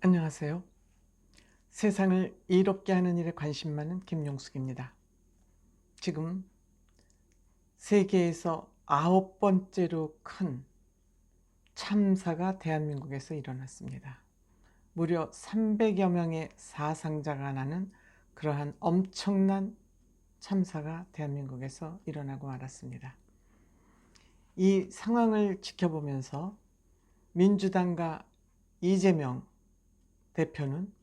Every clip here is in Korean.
안녕하세요. 세상을 이롭게 하는 일에 관심 많은 김용숙입니다. 지금 세계에서 9번째로 큰 참사가 대한민국에서 일어났습니다. 무려 300여 명의 사상자가 나는 그러한 엄청난 참사가 대한민국에서 일어나고 말았습니다. 이 상황을 지켜보면서 민주당과 이재명 대표는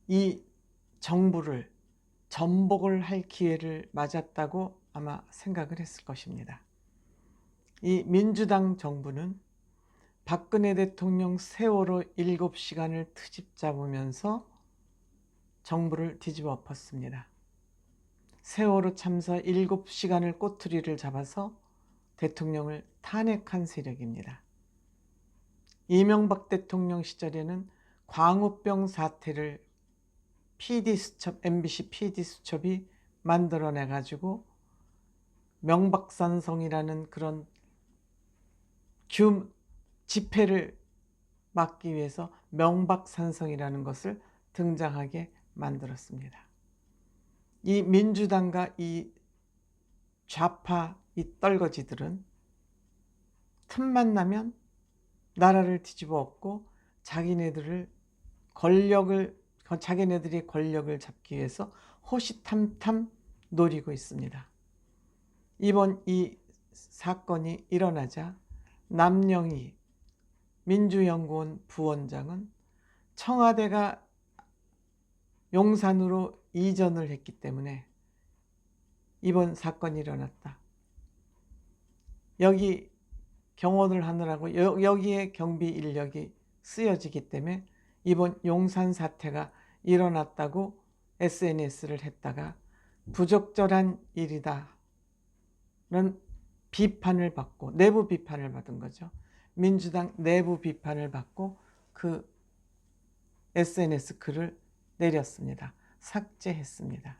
이 정부를 전복을 할 기회를 맞았다고 아마 생각을 했을 것입니다. 이 민주당 정부는 박근혜 대통령 세월호 7시간을 트집 잡으면서 정부를 뒤집어 엎었습니다. 세월호 참사 7시간을 꼬투리를 잡아서 대통령을 탄핵한 세력입니다. 이명박 대통령 시절에는 광우병 사태를 MBC PD수첩이 만들어내가지고 명박산성이라는 그런 집회를 막기 위해서 명박산성이라는 것을 등장하게 만들었습니다. 이 민주당과 이 좌파 이 떨거지들은 틈만 나면 나라를 뒤집어 엎고 자기네들이 권력을 잡기 위해서 호시탐탐 노리고 있습니다. 이번 이 사건이 일어나자 남영희 민주연구원 부원장은 청와대가 용산으로 이전을 했기 때문에 이번 사건이 일어났다. 여기 경호를 하느라고 여기에 경비 인력이 쓰여지기 때문에 이번 용산 사태가 일어났다고 SNS를 했다가 부적절한 일이다는 비판을 받고, 내부 비판을 받은 거죠. 민주당 내부 비판을 받고 그 SNS 글을 내렸습니다. 삭제했습니다.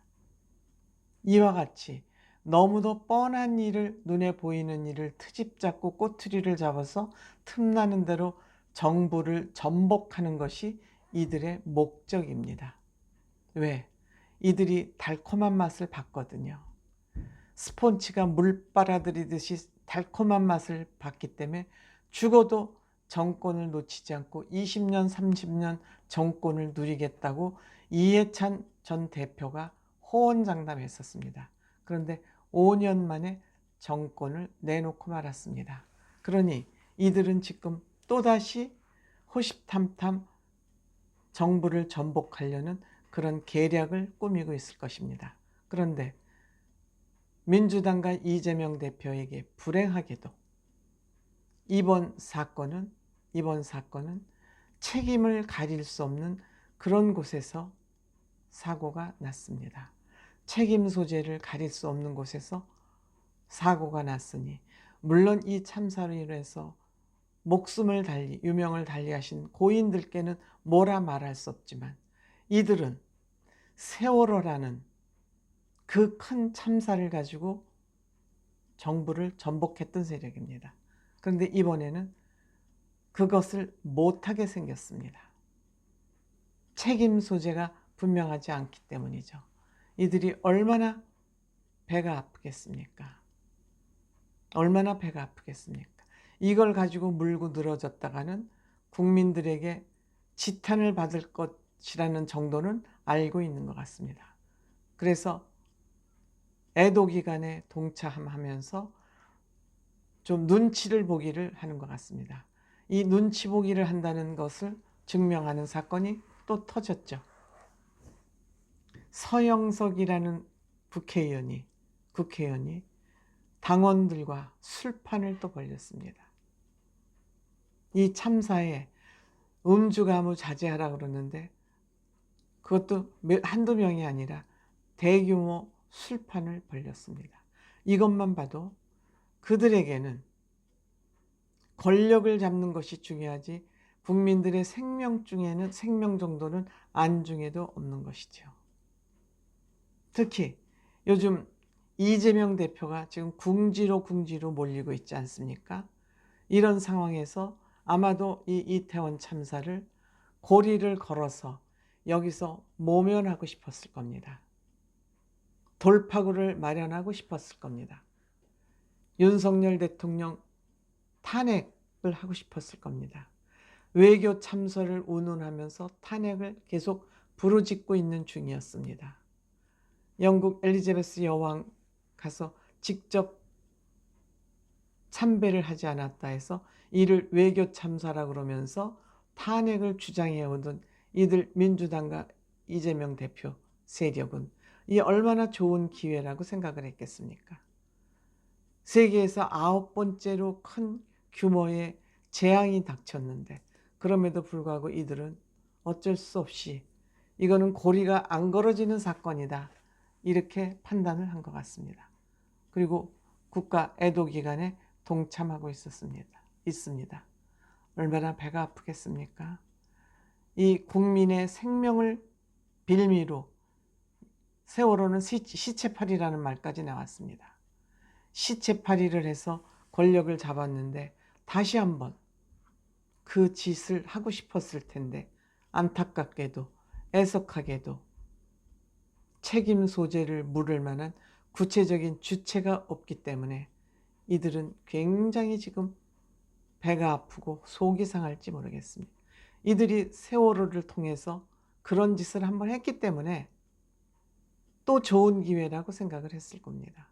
이와 같이 너무도 뻔한 일을, 눈에 보이는 일을 트집 잡고 꼬투리를 잡아서 틈나는 대로 정부를 전복하는 것이 이들의 목적입니다. 왜? 이들이 달콤한 맛을 봤거든요. 스폰지가 물 빨아들이듯이 달콤한 맛을 봤기 때문에 죽어도 정권을 놓치지 않고 20년, 30년 정권을 누리겠다고 이해찬 전 대표가 호언장담했었습니다. 그런데 5년 만에 정권을 내놓고 말았습니다. 그러니 이들은 지금 또다시 호시탐탐 정부를 전복하려는 그런 계략을 꾸미고 있을 것입니다. 그런데 민주당과 이재명 대표에게 불행하게도 이번 사건은 책임을 가릴 수 없는 그런 곳에서 사고가 났습니다. 책임 소재를 가릴 수 없는 곳에서 사고가 났으니 물론 이 참사로 인해서 유명을 달리하신 고인들께는 뭐라 말할 수 없지만 이들은 세월호라는 그 큰 참사를 가지고 정부를 전복했던 세력입니다. 그런데 이번에는 그것을 못하게 생겼습니다. 책임 소재가 분명하지 않기 때문이죠. 이들이 얼마나 배가 아프겠습니까? 얼마나 배가 아프겠습니까? 이걸 가지고 물고 늘어졌다가는 국민들에게 지탄을 받을 것이라는 정도는 알고 있는 것 같습니다. 그래서 애도기간에 동참하면서 좀 눈치를 보기를 하는 것 같습니다. 이 눈치 보기를 한다는 것을 증명하는 사건이 또 터졌죠. 서영석이라는 국회의원이 당원들과 술판을 또 벌였습니다. 이 참사에 음주가무 자제하라고 그러는데 그것도 한두 명이 아니라 대규모 술판을 벌였습니다. 이것만 봐도 그들에게는 권력을 잡는 것이 중요하지 국민들의 생명 정도는 안중에도 없는 것이죠. 특히 요즘 이재명 대표가 지금 궁지로 몰리고 있지 않습니까? 이런 상황에서 아마도 이 이태원 참사를 고리를 걸어서 여기서 모면하고 싶었을 겁니다. 돌파구를 마련하고 싶었을 겁니다. 윤석열 대통령 탄핵을 하고 싶었을 겁니다. 외교 참사를 운운하면서 탄핵을 계속 부르짖고 있는 중이었습니다. 영국 엘리자베스 여왕 가서 직접 참배를 하지 않았다 해서 이를 외교 참사라 그러면서 탄핵을 주장해오던 이들 민주당과 이재명 대표 세력은 이 얼마나 좋은 기회라고 생각을 했겠습니까? 세계에서 9번째로 큰 규모의 재앙이 닥쳤는데 그럼에도 불구하고 이들은 어쩔 수 없이 이거는 고리가 안 걸어지는 사건이다 이렇게 판단을 한 것 같습니다. 그리고 국가 애도기간에 동참하고 있습니다. 얼마나 배가 아프겠습니까? 이 국민의 생명을 빌미로 세월호는 시체팔이라는 말까지 나왔습니다. 시체팔이를 해서 권력을 잡았는데 다시 한번 그 짓을 하고 싶었을 텐데 안타깝게도 애석하게도 책임 소재를 물을 만한 구체적인 주체가 없기 때문에 이들은 굉장히 지금 배가 아프고 속이 상할지 모르겠습니다. 이들이 세월호를 통해서 그런 짓을 한번 했기 때문에 또 좋은 기회라고 생각을 했을 겁니다.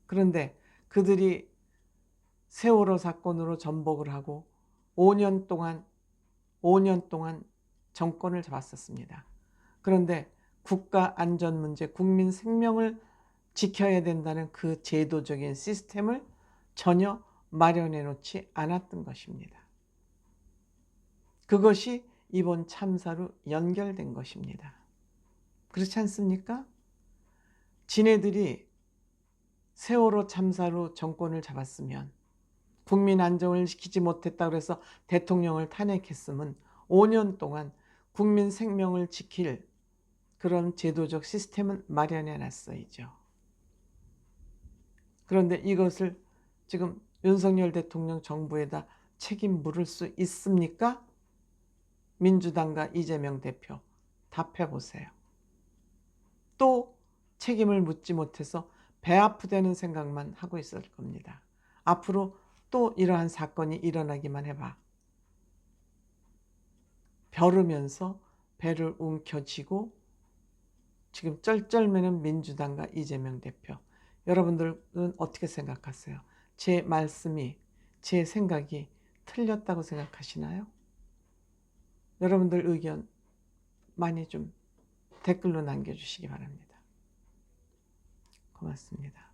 그런데 그들이 세월호 사건으로 전복을 하고 5년 동안 정권을 잡았었습니다. 그런데 국가 안전 문제, 국민 생명을 지켜야 된다는 그 제도적인 시스템을 전혀 마련해 놓지 않았던 것입니다. 그것이 이번 참사로 연결된 것입니다. 그렇지 않습니까? 지네들이 세월호 참사로 정권을 잡았으면 국민 안정을 지키지 못했다고 해서 대통령을 탄핵했으면 5년 동안 국민 생명을 지킬 그런 제도적 시스템은 마련해 놨어야죠. 그런데 이것을 지금 윤석열 대통령 정부에다 책임 물을 수 있습니까? 민주당과 이재명 대표 답해 보세요. 또 책임을 묻지 못해서 배 아프다는 생각만 하고 있을 겁니다. 앞으로 또 이러한 사건이 일어나기만 해봐. 벼르면서 배를 움켜쥐고 지금 쩔쩔매는 민주당과 이재명 대표. 여러분들은 어떻게 생각하세요? 제 말씀이, 제 생각이 틀렸다고 생각하시나요? 여러분들 의견 많이 좀 댓글로 남겨주시기 바랍니다. 고맙습니다.